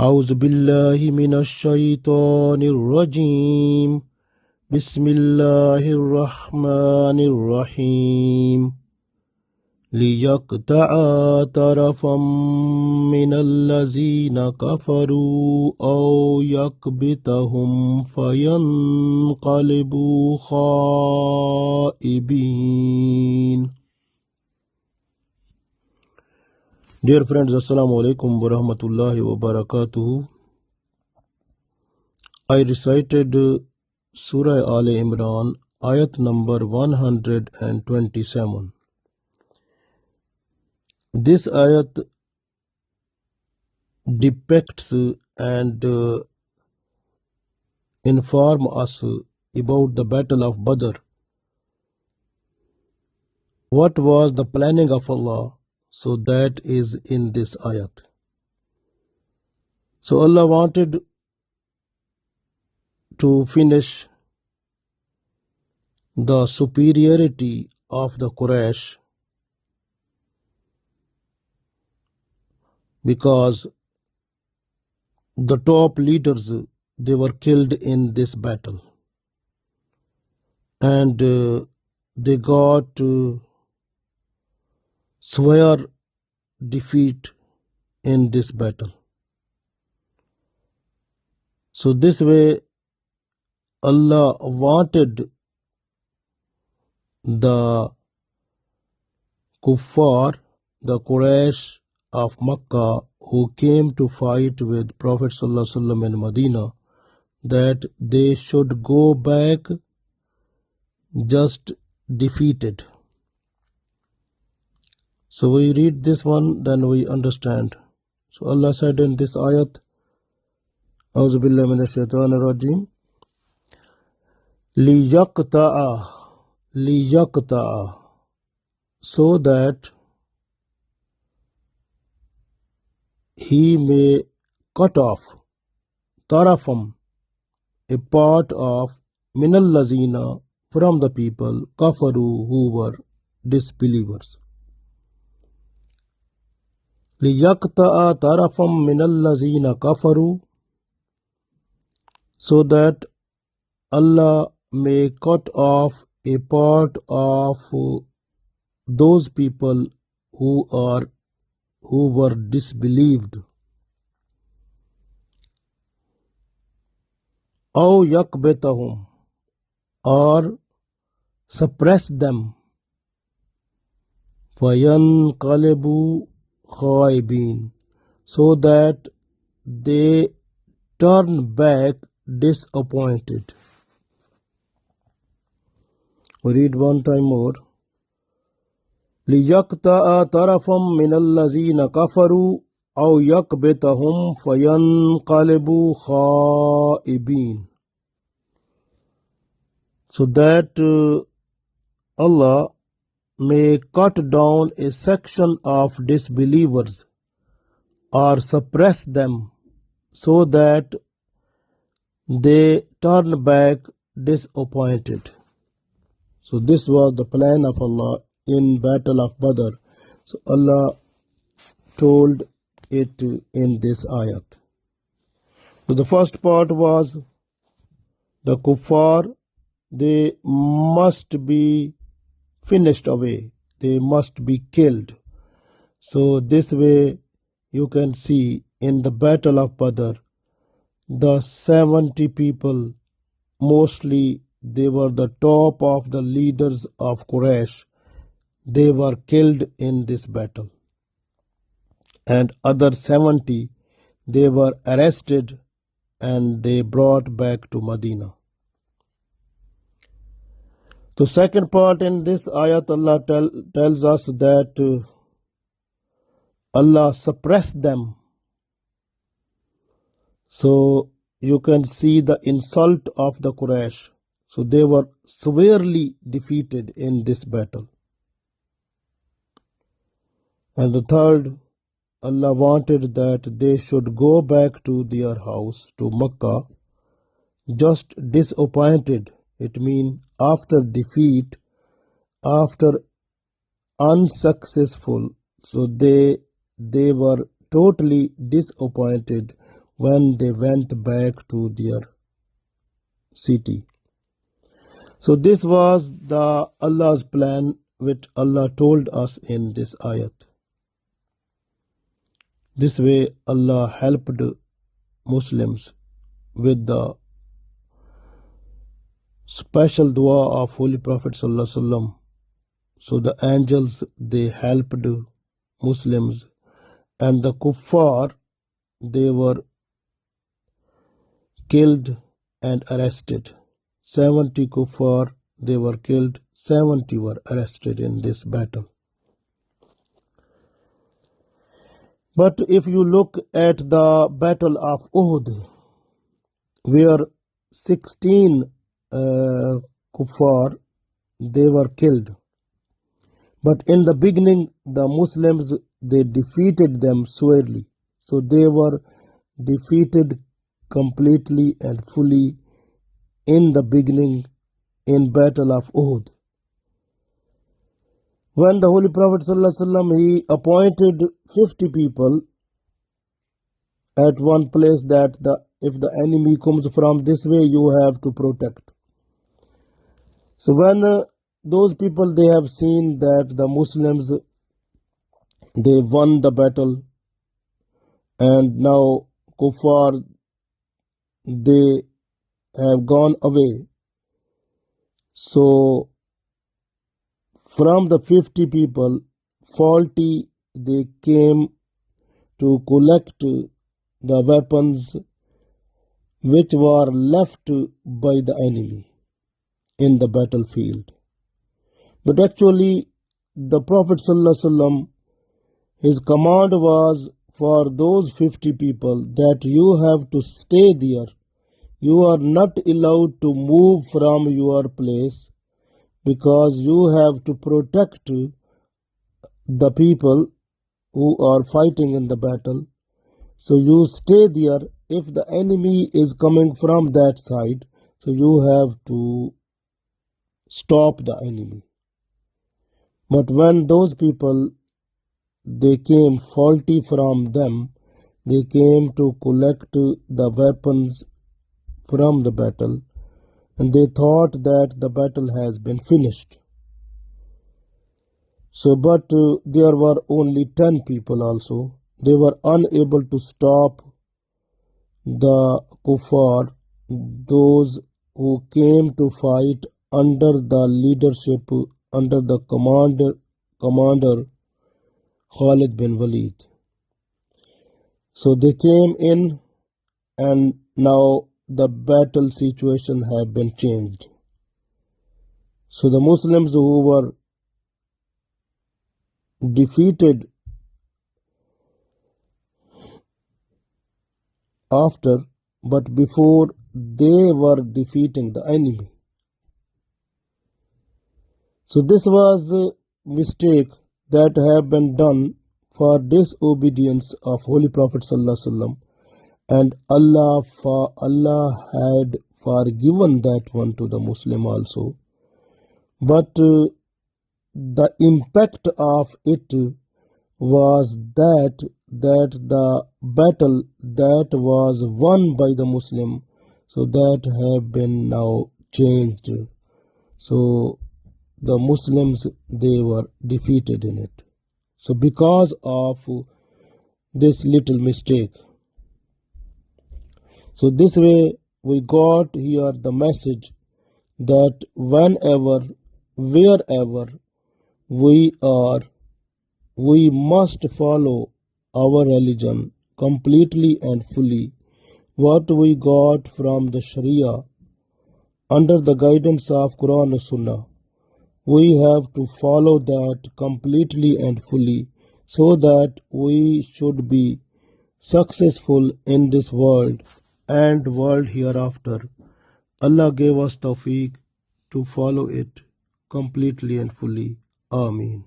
أعوذ بالله من الشيطان الرجيم بسم الله الرحمن الرحيم ليقطع طرفا من الذين كفروا أو يكبتهم فينقلبوا خائبين. Dear friends, Assalamu alaikum wa rahmatullahi wa barakatuhu. I recited Surah al-Imran, Ayat number 127. This ayat depicts and inform us about the battle of Badr. What was the planning of Allah? So that is in this ayat. So Allah wanted to finish the superiority of the Quraysh because the top leaders, they were killed in this battle and they got severe defeat in this battle. So this way Allah wanted the kuffar, the Quraysh of Makkah who came to fight with Prophet ﷺ in Medina, that they should go back just defeated. So we read this one, then we understand. So Allah said in this ayat, A'udhu billahi minash shaitanir rajim, liyaqta'a, so that he may cut off tarafam, a part of minal lazina, from the people kafaru, who were disbelievers. Liyaqta'a tarafam minal lazina kafaru, so that Allah may cut off a part of those people who were disbelieved. Aw yakbetahum, or suppress them. Fayanqalibu khaibin, so that they turn back disappointed. We read one time more. لِيَقْتَعَ طَرَفًا مِنَ الَّذِينَ كَفَرُوا أَوْ يَكْبِتَهُمْ فَيَنْقَلِبُوا خَائِبِينَ. So that Allah may cut down a section of disbelievers or suppress them so that they turn back disappointed. So this was the plan of Allah in battle of Badr. So Allah told it in this ayat. So the first part was the kuffar, they must be finished away, they must be killed. So this way you can see in the battle of Badr, the 70 people, mostly they were the top of the leaders of Quraysh, they were killed in this battle. And other 70, they were arrested and they brought back to Medina. The second part in this ayat, Allah tells us that Allah suppressed them. So you can see the insult of the Quraysh. So they were severely defeated in this battle. And the third, Allah wanted that they should go back to their house, to Makkah, just disappointed. It means after defeat, after unsuccessful. So they were totally disappointed when they went back to their city. So this was the Allah's plan which Allah told us in this ayat. This way Allah helped Muslims with the special dua of Holy Prophet Sallallahu Alaihi Wasallam. So the angels, they helped Muslims, and the kuffar, they were killed and arrested. 70 kuffar, they were killed, 70 were arrested in this battle. But if you look at the battle of Uhud, where 16 kuffar, they were killed. But in the beginning, the Muslims, they defeated them severely. So they were defeated completely and fully in the beginning in battle of Uhud. When the Holy Prophet ﷺ, he appointed 50 people at one place that if the enemy comes from this way, you have to protect. So when those people, they have seen that the Muslims, they won the battle, and now kuffar, they have gone away. So from the 50 people, 40, they came to collect the weapons which were left by the enemy in the battlefield. But actually, the Prophet ﷺ, his command was for those 50 people that you have to stay there. You are not allowed to move from your place, because you have to protect the people who are fighting in the battle. So you stay there. If the enemy is coming from that side, so you have to stop the enemy. But when those people, they came, 40 from them, they came to collect the weapons from the battle, and they thought that the battle has been finished. So, but there were only 10 people also. They were unable to stop the kuffar, those who came to fight under the leadership, under the commander Khalid bin Walid. So they came in, and now the battle situation had been changed. So the Muslims who were defeated after, but before, they were defeating the enemy. So this was a mistake that have been done for disobedience of Holy Prophet ﷺ, and Allah had forgiven that one to the Muslim also. But the impact of it was that the battle that was won by the Muslim, so that have been now changed. So the Muslims, they were defeated in it. So because of this little mistake. So this way we got here the message that whenever, wherever we are, we must follow our religion completely and fully. What we got from the Sharia under the guidance of Qur'an and Sunnah, we have to follow that completely and fully, so that we should be successful in this world and world hereafter. Allah gave us tawfiq to follow it completely and fully. Ameen.